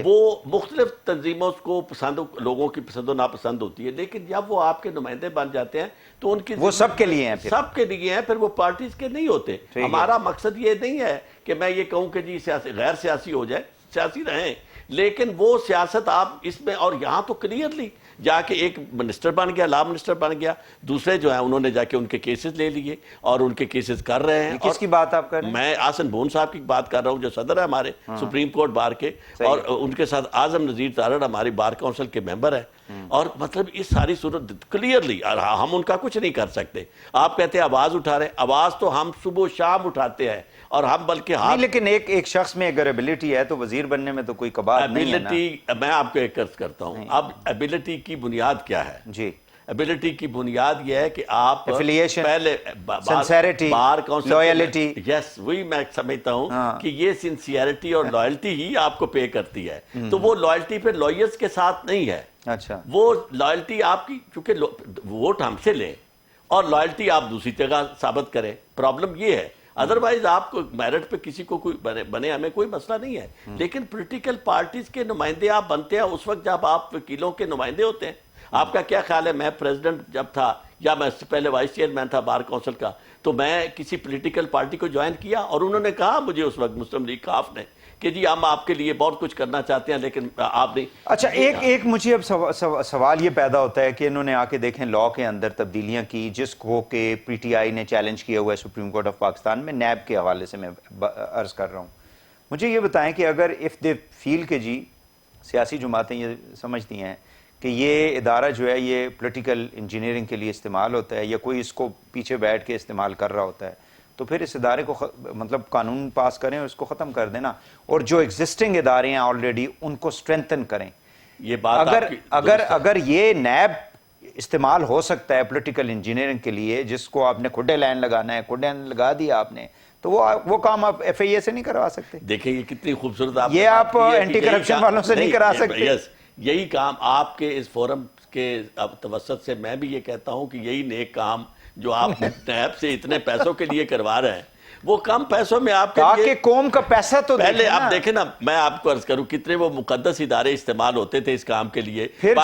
وہ مختلف تنظیموں کو پسند، لوگوں کی پسند و ناپسند ہوتی ہے، لیکن جب وہ آپ کے نمائندے بن جاتے ہیں تو ان کی وہ سب کے لیے ہیں، سب کے لیے ہیں، پھر وہ پارٹیز کے نہیں ہوتے. ہمارا مقصد یہ نہیں ہے کہ میں یہ کہوں کہ جی غیر سیاسی ہو جائے، سیاسی رہیں، لیکن وہ سیاست آپ اس میں، اور یہاں تو کلیئرلی جا کے ایک منسٹر بن گیا، لا منسٹر بن گیا، دوسرے جو ہیں انہوں نے جا کے ان کے کیسز لے لیے اور ان کے کیسز کر رہے ہیں. کس کی بات آپ کر رہے ہیں؟ میں آسن بھون صاحب کی بات کر رہا ہوں جو صدر ہے ہمارے سپریم کورٹ بار کے، اور ان کے ساتھ اعظم نذیر تارڑ ہماری بار کونسل کے ممبر ہیں. اور مطلب اس ساری صورت کلیئرلی ہم ان کا کچھ نہیں کر سکتے. آپ کہتے ہیں آواز اٹھا رہے، آواز تو ہم صبح و شام اٹھاتے ہیں، اور ہم بلکہ نہیں، لیکن ایک شخص میں اگر ایبیلٹی ہے تو وزیر بننے میں تو کوئی کباڑ نہیں ہے نا. میں آپ کو ایک عرض کرتا ہوں، اب ایبیلٹی کی بنیاد کیا ہے؟ جی، ایبیلٹی کی بنیاد یہ ہے کہ آپ ایفیلیشن، پہلے سنسیریٹی، بار کونسل، لویلٹی. یس، وہی میں سمجھتا ہوں کہ یہ سنسیریٹی اور لائلٹی ہی آپ کو پے کرتی ہے. تو وہ لائلٹی پہ لائرز کے ساتھ نہیں ہے. اچھا، وہ لائلٹی آپ کی، چونکہ ووٹ ہم سے لیں اور لائلٹی آپ دوسری جگہ ثابت کریں. پرابلم یہ ہے، ادروائز آپ کو میرٹ پہ کسی کو کوئی بنے، ہمیں کوئی مسئلہ نہیں ہے. لیکن پولیٹیکل پارٹیز کے نمائندے آپ بنتے ہیں اس وقت جب آپ وکیلوں کے نمائندے ہوتے ہیں. آپ کا کیا خیال ہے، میں پریزیڈنٹ جب تھا یا میں اس سے پہلے وائس چیئرمین تھا بار کونسل کا، تو میں کسی پولیٹیکل پارٹی کو جوائن کیا اور انہوں نے کہا مجھے اس وقت مسلم لیگ کاف نے کہ جی ہم آپ کے لیے بہت کچھ کرنا چاہتے ہیں لیکن آپ نہیں. اچھا، ایک مجھے اب سوال یہ پیدا ہوتا ہے کہ انہوں نے آ کے دیکھیں لا کے اندر تبدیلیاں کی جس کو کہ پی ٹی آئی نے چیلنج کیا ہوا ہے سپریم کورٹ آف پاکستان میں. نیب کے حوالے سے میں عرض کر رہا ہوں، مجھے یہ بتائیں کہ اگر اف دے فیل کہ جی سیاسی جماعتیں یہ سمجھتی ہیں کہ یہ ادارہ جو ہے یہ پولیٹیکل انجینئرنگ کے لیے استعمال ہوتا ہے یا کوئی اس کو پیچھے بیٹھ کے استعمال کر رہا ہوتا ہے، تو پھر اس ادارے کو مطلب قانون پاس کریں اور اس کو ختم کر دینا، اور جو ایگزسٹنگ ادارے ہیں آلریڈی ان کو اسٹرینتھن کریں. یہ بات اگر یہ نیب استعمال ہو سکتا ہے پولیٹیکل انجینئرنگ کے لیے، جس کو آپ نے کھڈے لائن لگانا ہے، کھڈے لائن لگا دیا آپ نے، تو وہ کام آپ ایف آئی اے سے نہیں کروا سکتے. دیکھیں یہ کتنی خوبصورت یہ آپ اینٹی کرپشن والوں سے نہیں کرا سکتے. یہی کام آپ کے اس فورم کے توسط سے میں بھی یہ کہتا ہوں کہ یہی نیک کام جو آپ نیب سے اتنے پیسوں کے لیے کروا رہے ہیں، وہ کم پیسوں میں آپ کے قوم کا پیسہ تو پہلے آپ دیکھیں نا. میں آپ کو عرض کروں کتنے وہ مقدس ادارے استعمال ہوتے تھے اس کام کے لیے. پھر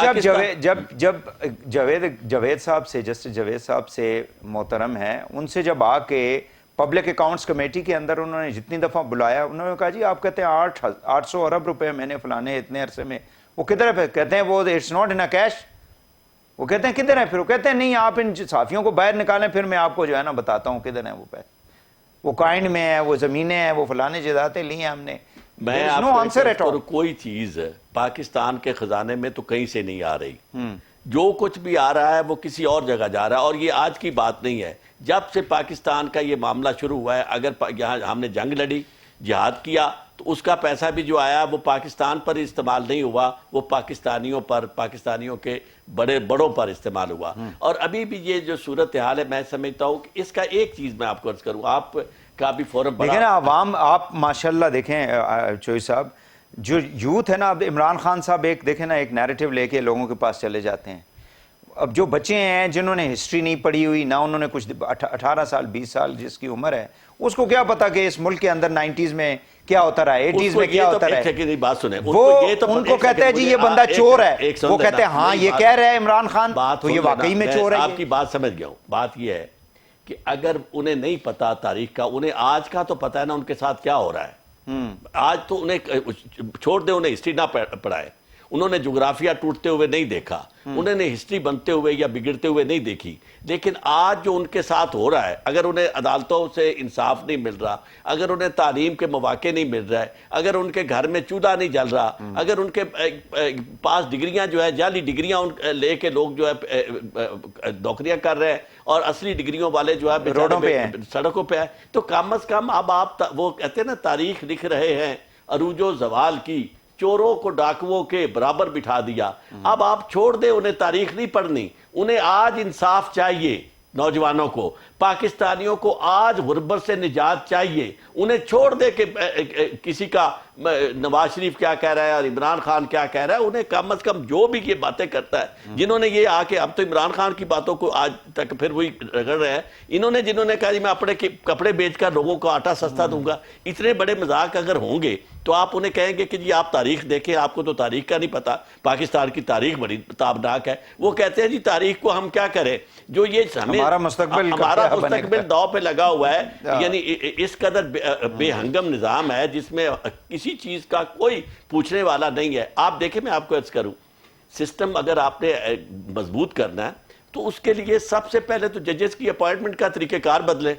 جب جاوید صاحب سے، جسٹس جاوید صاحب سے محترم ہیں، ان سے جب آ کے پبلک اکاؤنٹس کمیٹی کے اندر انہوں نے جتنی دفعہ بلایا، انہوں نے کہا جی آپ کہتے ہیں 800 ارب روپے میں نے فلانے اتنے عرصے میں، وہ کدھر ہے؟ کہتے ہیں وہ اٹس ناٹ ان کیش. وہ کہتے ہیں کدھر ہے؟ پھر وہ کہتے ہیں نہیں آپ ان صحافیوں کو باہر نکالیں، پھر میں آپ کو جو ہے نا بتاتا ہوں کدھر ہیں وہ پیسے. وہ کائن میں ہے، وہ زمینیں ہیں، وہ فلانے جائیدادیں لی ہیں ہم نے. میں آپ کو کوئی چیز پاکستان کے خزانے میں تو کہیں سے نہیں آ رہی. جو کچھ بھی آ رہا ہے وہ کسی اور جگہ جا رہا ہے، اور یہ آج کی بات نہیں ہے. جب سے پاکستان کا یہ معاملہ شروع ہوا ہے، اگر یہاں ہم نے جنگ لڑی، جہاد کیا، تو اس کا پیسہ بھی جو آیا وہ پاکستان پر استعمال نہیں ہوا، وہ پاکستانیوں پر، پاکستانیوں کے بڑوں پر استعمال ہوا. اور ابھی بھی یہ جو صورتحال ہے، میں سمجھتا ہوں کہ اس کا ایک چیز میں آپ کو عرض کروں، آپ کا بھی فورم دیکھیں نا عوام، آپ ماشاءاللہ دیکھیں چوئی صاحب، جو یوتھ ہے نا، اب عمران خان صاحب ایک دیکھیں نا ایک نیریٹو لے کے لوگوں کے پاس چلے جاتے ہیں. اب جو بچے ہیں جنہوں نے ہسٹری نہیں پڑھی ہوئی، نہ انہوں نے کچھ 18 سال 20 سال جس کی عمر ہے، اس کو کیا پتا کہ اس ملک کے اندر 90s میں کیا ہوتا رہا ہے، 80s میں کیا ہوتا رہا ہے. بات سنیں، وہ ان کو کہتے ہیں جی یہ بندہ چور ہے، وہ کہتے ہیں ہاں یہ کہہ رہا ہے عمران خان تو یہ واقعی میں چور ہے. آپ کی بات سمجھ گیا ہوں. بات یہ ہے کہ اگر انہیں نہیں پتا تاریخ کا، انہیں آج کا تو پتا ہے نا ان کے ساتھ کیا ہو رہا ہے. آج تو انہیں چھوڑ دے، انہیں ہسٹری نہ پڑھائے، انہوں نے جغرافیہ ٹوٹتے ہوئے نہیں دیکھا, انہوں نے ہسٹری بنتے ہوئے یا بگڑتے ہوئے نہیں دیکھی. لیکن آج جو ان کے ساتھ ہو رہا ہے, اگر انہیں عدالتوں سے انصاف نہیں مل رہا, اگر انہیں تعلیم کے مواقع نہیں مل رہے, اگر ان کے گھر میں چولہا نہیں جل رہا, اگر ان کے پاس ڈگریاں جو ہے جعلی ڈگریاں لے کے لوگ جو ہے نوکریاں کر رہے ہیں اور اصلی ڈگریوں والے جو ہے روڈوں پہ ہیں, سڑکوں پہ ہیں, تو کم از کم اب آپ وہ کہتے ہیں نا تاریخ لکھ رہے ہیں عروج و زوال کی, چوروں کو ڈاکوؤں کے برابر بٹھا دیا. اب آپ چھوڑ دیں, انہیں تاریخ نہیں پڑھنی, انہیں آج انصاف چاہیے. نوجوانوں کو, پاکستانیوں کو آج غربت سے نجات چاہیے. انہیں چھوڑ دے کہ کسی کا نواز شریف کیا کہہ رہا ہے اور عمران خان کیا کہہ رہا ہے. انہیں کم از کم جو بھی یہ باتیں کرتا ہے, جنہوں نے یہ آ کے اب تو عمران خان کی باتوں کو آج تک پھر وہی رگڑ رہے ہیں, جنہوں نے کہا جی میں اپنے کپڑے بیچ کر لوگوں کو آٹا سستا دوں گا, اتنے بڑے مذاق اگر ہوں گے تو آپ انہیں کہیں گے کہ جی آپ تاریخ دیکھیں, آپ کو تو تاریخ کا نہیں پتا, پاکستان کی تاریخ بڑی تابناک ہے. وہ کہتے ہیں جی تاریخ کو ہم کیا کریں, جو یہ ہمارا مستقبل داؤ پہ لگا ہوا ہے. یعنی اس قدر بے ہنگم نظام ہے جس میں کسی چیز کا کوئی پوچھنے والا نہیں ہے. آپ دیکھیں, میں آپ کو عرض کروں, سسٹم اگر آپ نے مضبوط کرنا ہے تو اس کے لیے سب سے پہلے تو ججز کی اپوائنٹمنٹ کا طریقہ کار بدلے.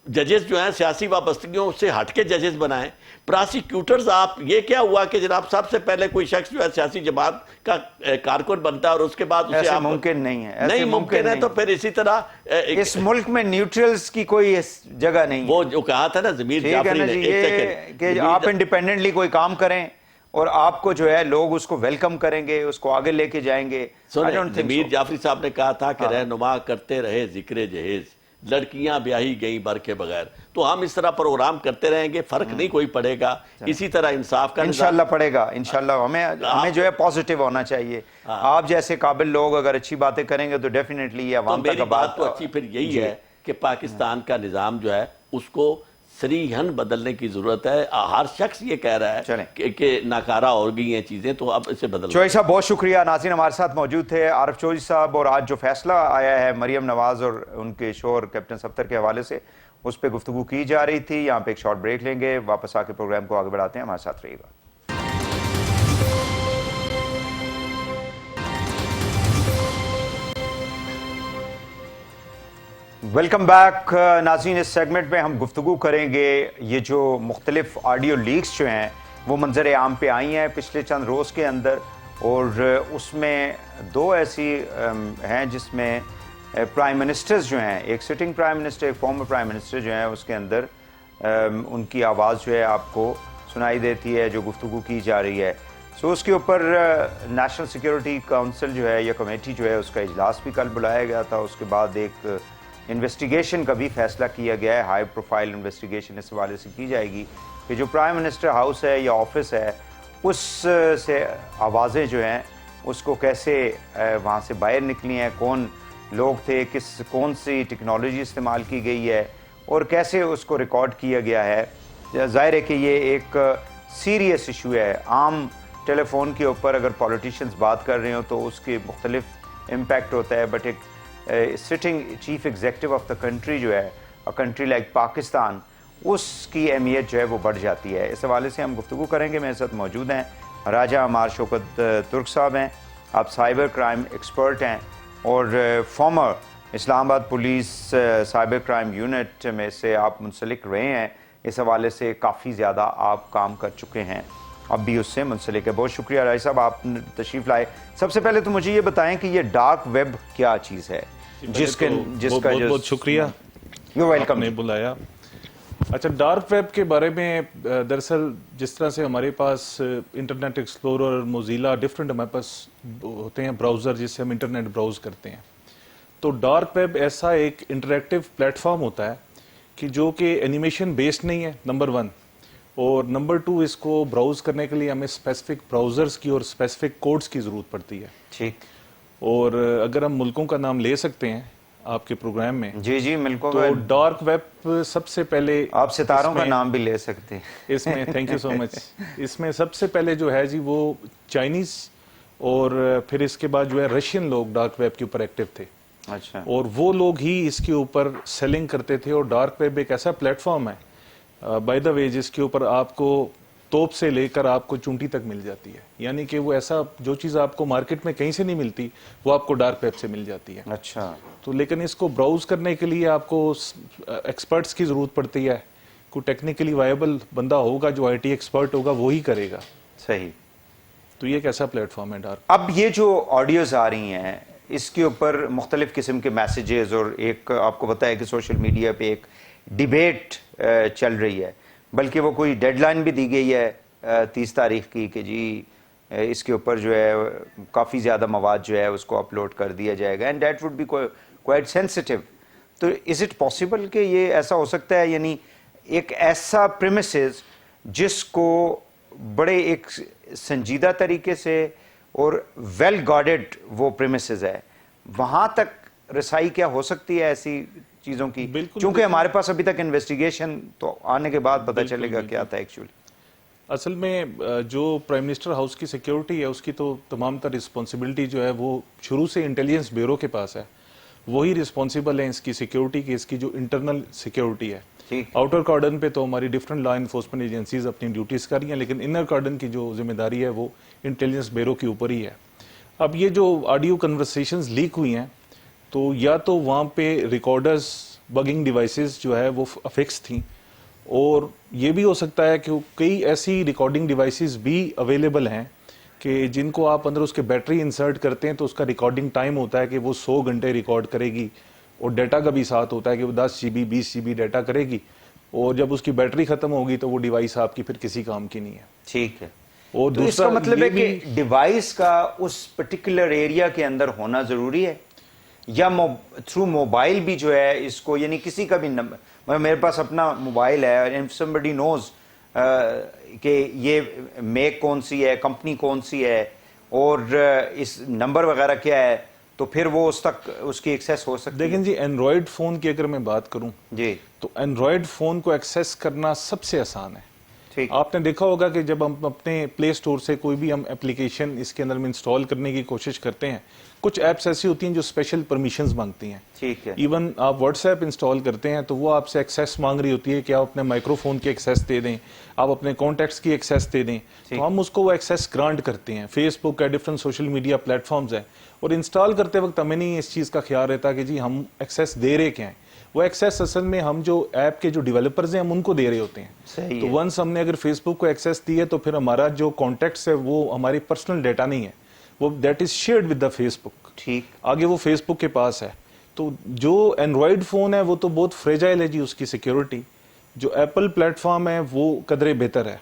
ججز جو ہیں سیاسی وابستگیوں سے ہٹ کے ججز بنائیں. پراسیکیوٹرز, آپ یہ کیا ہوا کہ جناب سب سے پہلے کوئی شخص جو ہے سیاسی جماعت کا کارکن بنتا ہے اور اس کے بعد اسے آپ ممکن نہیں ہے, نہیں ممکن ہے. تو پھر اسی طرح اس ملک میں نیوٹرلز کی کوئی جگہ نہیں ہے. وہ جو کہا تھا نا ضمیر جعفری نے, کہ آپ انڈیپینڈنٹلی کوئی کام کریں اور آپ کو جو ہے لوگ اس کو ویلکم کریں گے, اس کو آگے لے کے جائیں گے. ضمیر جعفری صاحب نے کہا تھا کہ رہنما کرتے رہے ذکر جہیز, لڑکیاں بیاہی گئیں بر کے بغیر. تو ہم اس طرح پروگرام کرتے رہیں گے, فرق نہیں کوئی پڑے گا. اسی طرح انصاف کا انشاءاللہ پڑے گا, انشاءاللہ. ہمیں جو ہے پازیٹیو ہونا چاہیے. آپ جیسے قابل لوگ اگر اچھی باتیں کریں گے تو ڈیفینیٹلی یہ عوام تک بات تو اچھی پھر یہی ہے کہ پاکستان کا نظام جو ہے اس کو سریحن بدلنے کی ضرورت ہے. ہر شخص یہ کہہ رہا ہے کہ ناکارہ ہو گئی ہیں چیزیں, تو اب اسے بدل. چوہدری صاحب بہت شکریہ. ناظرین ہمارے ساتھ موجود تھے عارف چوہدری صاحب, اور آج جو فیصلہ آیا ہے مریم نواز اور ان کے شوہر کیپٹن صفدر کے حوالے سے, اس پہ گفتگو کی جا رہی تھی. یہاں پہ ایک شارٹ بریک لیں گے, واپس آ کے پروگرام کو آگے بڑھاتے ہیں. ہمارے ساتھ رہیے گا. Welcome back. ناظرین اس سیگمنٹ میں ہم گفتگو کریں گے یہ جو مختلف آڈیو لیکس جو ہیں وہ منظر عام پہ آئی ہیں پچھلے چند روز کے اندر, اور اس میں دو ایسی ہیں جس میں پرائم منسٹرز جو ہیں, ایک سٹنگ پرائم منسٹر, ایک فارمر پرائم منسٹر جو ہیں, اس کے اندر ان کی آواز جو ہے آپ کو سنائی دیتی ہے جو گفتگو کی جا رہی ہے. سو اس کے اوپر نیشنل سیکیورٹی کونسل جو ہے یا کمیٹی جو ہے اس کا اجلاس بھی کل بلایا گیا تھا. اس کے بعد ایک انویسٹیگیشن کا بھی فیصلہ کیا گیا ہے, ہائی پروفائل انویسٹیگیشن اس حوالے سے کی جائے گی کہ جو پرائم منسٹر ہاؤس ہے یا آفس ہے اس سے آوازیں جو ہیں اس کو کیسے وہاں سے باہر نکلی ہیں, کون لوگ تھے, کون سی ٹیکنالوجی استعمال کی گئی ہے اور کیسے اس کو ریکارڈ کیا گیا ہے. ظاہر ہے کہ یہ ایک سیریس ایشو ہے. عام ٹیلی فون کے اوپر اگر پولیٹیشنز بات کر رہے ہوں تو اس کے مختلف امپیکٹ ہوتا ہے, بٹ ایک sitting chief executive of the country جو ہے, کنٹری لائک پاکستان, اس کی اہمیت جو ہے وہ بڑھ جاتی ہے. اس حوالے سے ہم گفتگو کریں گے. میرے ساتھ موجود ہیں راجہ عمار شوکت ترک صاحب ہیں, آپ سائبر کرائم ایکسپرٹ ہیں اور فارمر اسلام آباد پولیس سائبر کرائم یونٹ میں سے آپ منسلک رہے ہیں. اس حوالے سے کافی زیادہ آپ کام کر چکے ہیں, اب بھی اس سے منسلک ہے. بہت شکریہ راجہ صاحب آپ تشریف لائے. سب سے پہلے تو مجھے یہ بتائیں کہ یہ ڈارک ویب کیا چیز ہے جس کا بہت شکریہ آپ نے بلایا. اچھا, ڈارک ویب کے بارے میں دراصل جس طرح سے ہمارے پاس انٹرنیٹ ایکسپلورر, موزیلا, ڈفرینٹ ہمارے پاس ہوتے ہیں براؤزر جس سے ہم انٹرنیٹ براؤز کرتے ہیں, تو ڈارک ویب ایسا ایک انٹریکٹیو پلیٹ فارم ہوتا ہے کہ جو کہ اینیمیشن بیسڈ نہیں ہے, نمبر 1, اور نمبر 2 اس کو براؤز کرنے کے لیے ہمیں اسپیسیفک براؤزرز کی اور اسپیسیفک کوڈز کی ضرورت پڑتی ہے. ٹھیک. اور اگر ہم ملکوں کا نام لے سکتے ہیں آپ کے پروگرام میں, جی ملکوں تو ڈارک ویب سب سے پھر آپ ستاروں کا نام بھی لے سکتے ہیں اس میں. تھینک یو سو مچ. اس میں سب سے پہلے جو ہے جی وہ چائنیز اور پھر اس کے بعد جو ہے رشین لوگ ڈارک ویب کے اوپر ایکٹیو تھے. اچھا. اور وہ لوگ ہی اس کے اوپر سیلنگ کرتے تھے. اور ڈارک ویب ایک ایسا پلیٹ فارم ہے بائی دا وے جس کے اوپر آپ کو توپ سے لے کر آپ کو چونٹی تک مل جاتی ہے. یعنی کہ وہ ایسا جو چیز آپ کو مارکیٹ میں کہیں سے نہیں ملتی وہ آپ کو ڈارک ویب سے مل جاتی ہے. اچھا. تو لیکن اس کو براؤز کرنے کے لیے آپ کو ایکسپرٹس کی ضرورت پڑتی ہے. کوئی ٹیکنیکلی وائبل بندہ ہوگا جو آئی ٹی ایکسپرٹ ہوگا وہی کرے گا. صحیح. تو یہ ایک ایسا پلیٹ فارم ہے ڈارک. اب یہ جو آڈیوز آ رہی ہیں اس کے اوپر مختلف قسم کے میسیجز، اور ایک آپ کو پتہ ہے کہ سوشل میڈیا پہ ایک ڈیبیٹ چل رہی ہے، بلکہ وہ کوئی ڈیڈ لائن بھی دی گئی ہے 30 تاریخ کی کہ جی اس کے اوپر جو ہے کافی زیادہ مواد جو ہے اس کو اپلوڈ کر دیا جائے گا، and that would be quite sensitive. تو از اٹ پاسبل کہ یہ ایسا ہو سکتا ہے، یعنی ایک ایسا پریمیسز جس کو بڑے ایک سنجیدہ طریقے سے اور ویل گارڈڈ وہ پریمیسز ہے، وہاں تک رسائی کیا ہو سکتی ہے ایسی چیزوں کی؟ چونکہ ہمارے پاس ابھی تک انویسٹیگیشن تو آنے کے بعد پتہ چلے گا کیا تھا ایکچولی. اصل میں جو پرائم منسٹر ہاؤس کی سیکیورٹی ہے اس کی تو تمام تر رسپانسبلٹی جو ہے وہ شروع سے انٹیلیجنس بیورو کے پاس ہے. وہی رسپانسبل ہیں اس کی سیکیورٹی کی، اس کی جو انٹرنل سیکیورٹی ہے. آؤٹر کارڈن پہ تو ہماری ڈفرنٹ لا انفورسمنٹ ایجنسیز اپنی ڈیوٹیز کر رہی ہیں، لیکن انر کارڈن کی جو ذمہ داری ہے وہ انٹیلیجنس بیورو کے اوپر ہی ہے. اب یہ جو آڈیو کنورسیشنز لیک ہوئی ہیں تو یا تو وہاں پہ ریکارڈرز بگنگ ڈیوائسز جو ہے وہ افکس تھیں، اور یہ بھی ہو سکتا ہے کہ کئی ایسی ریکارڈنگ ڈیوائسز بھی اویلیبل ہیں کہ جن کو آپ اندر اس کے بیٹری انسرٹ کرتے ہیں تو اس کا ریکارڈنگ ٹائم ہوتا ہے کہ وہ 100 گھنٹے ریکارڈ کرے گی، اور ڈیٹا کا بھی ساتھ ہوتا ہے کہ وہ 10 GB 20 GB ڈیٹا کرے گی، اور جب اس کی بیٹری ختم ہوگی تو وہ ڈیوائس آپ کی پھر کسی کام کی نہیں ہے. ٹھیک ہے. اور تو اس کا مطلب ہے کہ ڈیوائس کا اس پرٹیکولر ایریا کے اندر ہونا ضروری ہے، یا تھرو موبائل بھی جو ہے اس کو، یعنی کسی کا بھی نمبر، میرے پاس اپنا موبائل ہے اور somebody knows کہ یہ میک کون سی ہے، کمپنی کون سی ہے، اور اس نمبر وغیرہ کیا ہے، تو پھر وہ اس تک اس کی ایکسیس ہو سکتی ہے. دیکھیں جی، اینڈرائڈ فون کی اگر میں بات کروں جی تو اینڈرائڈ فون کو ایکسیس کرنا سب سے آسان ہے. ٹھیک. آپ نے دیکھا ہوگا کہ جب ہم اپنے پلے سٹور سے کوئی بھی ہم اپلیکیشن اس کے اندر میں انسٹال کرنے کی کوشش کرتے ہیں، کچھ ایپس ایسی ہوتی ہیں جو اسپیشل پرمیشنز مانگتی ہیں. ٹھیک ہے. ایون آپ واٹس ایپ انسٹال کرتے ہیں تو وہ آپ سے ایکسیس مانگ رہی ہوتی ہے کہ آپ اپنے مائکرو فون کی ایکسیس دے دیں، آپ اپنے کانٹیکٹس کی ایکسیس دے دیں، تو ہم اس کو وہ ایکسیس گرانٹ کرتے ہیں. فیس بک کا different social media platforms ہیں، اور انسٹال کرتے وقت ہمیں نہیں اس چیز کا خیال رہتا کہ جی ہم ایکسیس دے رہے کیا ہیں. وہ ایکسیس اصل میں ہم جو ایپ کے جو ڈیولپرز ہیں ہم ان کو دے رہے ہوتے ہیں. تو ونس ہم نے اگر فیس بک کو ایکسیس دی ہے تو پھر ہمارا جو کانٹیکٹس ہے وہ ہماری پرسنل ڈیٹا نہیں ہے، وہ that is shared with the Facebook. ٹھیک. آگے وہ فیس بک کے پاس ہے. تو جو اینڈرائڈ فون ہے وہ تو بہت فریجائل ہے جی اس کی سیکیورٹی. جو ایپل پلیٹ فارم ہے وہ قدرے بہتر ہے.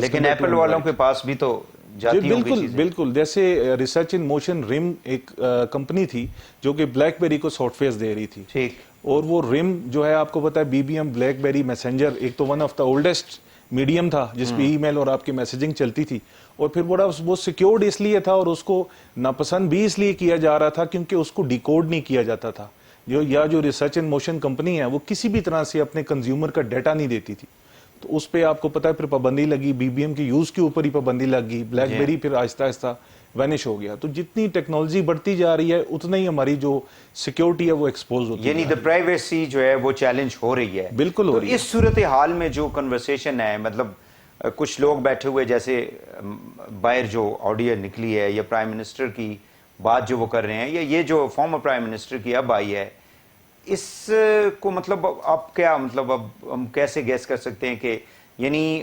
لیکن ایپل والوں کے پاس بھی تو جاتی ہوں گی چیزیں. بالکل. جیسے ریسرچ ان موشن رم ایک کمپنی تھی جو کہ بلیک بیری کو سافٹ ویئر دے رہی تھی. ٹھیک. اور وہ رم جو ہے آپ کو پتا ہے BBM بلیک بیری میسنجر ایک تو one of the oldest medium تھا جس پہ ای میل اور آپ کی میسیجنگ چلتی تھی، اور پھر بڑا وہ سیکیورڈ اس لیے تھا اور اس کو ناپسند بھی اس لیے کیا جا رہا تھا کیونکہ اس کو ڈیکوڈ نہیں کیا جاتا تھا. جو ریسرچ ان موشن کمپنی ہے وہ کسی بھی طرح سے اپنے کنزیومر کا ڈیٹا نہیں دیتی تھی، تو اس پہ آپ کو پتا ہے پھر پابندی لگی. BBM کے یوز کے اوپر ہی پابندی لگ گئی. بلیک بیری پھر آہستہ آہستہ وینش ہو گیا. تو جتنی ٹیکنالوجی بڑھتی جا رہی ہے اتنا ہی ہماری جو سیکیورٹی ہے وہ ایکسپوز ہوتی ہے، یعنی پرائیویسی جو ہے وہ چیلنج ہو رہی ہے. بالکل ہو رہی ہے. اس صورتحال میں جو کنورسیشن ہے، مطلب کچھ لوگ بیٹھے ہوئے، جیسے باہر جو آڈیو نکلی ہے یا پرائم منسٹر کی بات جو وہ کر رہے ہیں، یا یہ جو فارمر پرائم منسٹر کی اب آئی ہے، اس کو مطلب آپ کیا مطلب اب ہم کیسے گیس کر سکتے ہیں کہ یعنی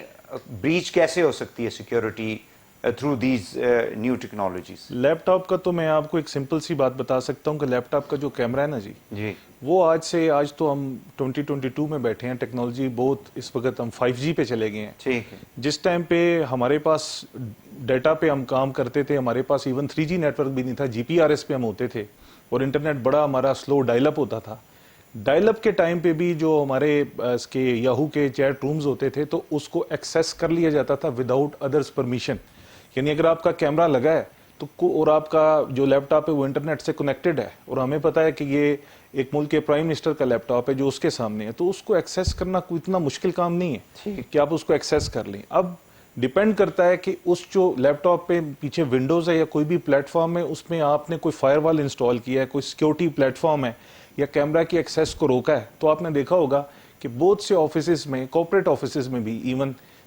بریچ کیسے ہو سکتی ہے security through these new technologies? Laptop کا تو میں آپ کو ایک سمپل سی بات بتا سکتا ہوں کہ لیپ ٹاپ کا جو کیمرہ ہے نا جی وہ آج تو ہم 2022 میں بیٹھے ہیں، ٹیکنالوجی بہت اس وقت ہم 5G پہ چلے گئے ہیں. ٹھیک ہے. جس ٹائم پہ ہمارے پاس ڈیٹا پہ ہم کام کرتے تھے، ہمارے پاس ایون 3G نیٹ ورک بھی نہیں تھا، GPRS پہ ہم ہوتے تھے، اور انٹرنیٹ بڑا ہمارا سلو ڈائل اپ ہوتا تھا. ڈائل اپ کے ٹائم پہ بھی جو ہمارے اس کے یاہو کے چیٹ رومز ہوتے تھے تو اس کو ایکسیس کر لیا جاتا تھا وداؤٹ ادرس پرمیشن. یعنی اگر آپ کا کیمرہ لگا ہے تو اور آپ کا جو لیپ ٹاپ ہے وہ انٹرنیٹ سے کنیکٹڈ ہے، اور ہمیں پتا ہے کہ یہ ایک ملک کے پرائم منسٹر کا لیپ ٹاپ ہے جو اس کے سامنے ہے، تو اس کو ایکسیس کرنا کوئی اتنا مشکل کام نہیں ہے کہ آپ اس کو ایکسیس کر لیں. اب ڈیپینڈ کرتا ہے کہ اس جو لیپ ٹاپ پہ پیچھے ونڈوز ہے یا کوئی بھی پلیٹ فارم ہے اس میں آپ نے کوئی فائر وال انسٹال کیا ہے، کوئی سیکیورٹی پلیٹ فارم ہے یا کیمرہ کی ایکسیس کو روکا ہے. تو آپ نے دیکھا ہوگا کہ بہت سے آفیسز میں، کارپوریٹ آفیسز میں بھی ایون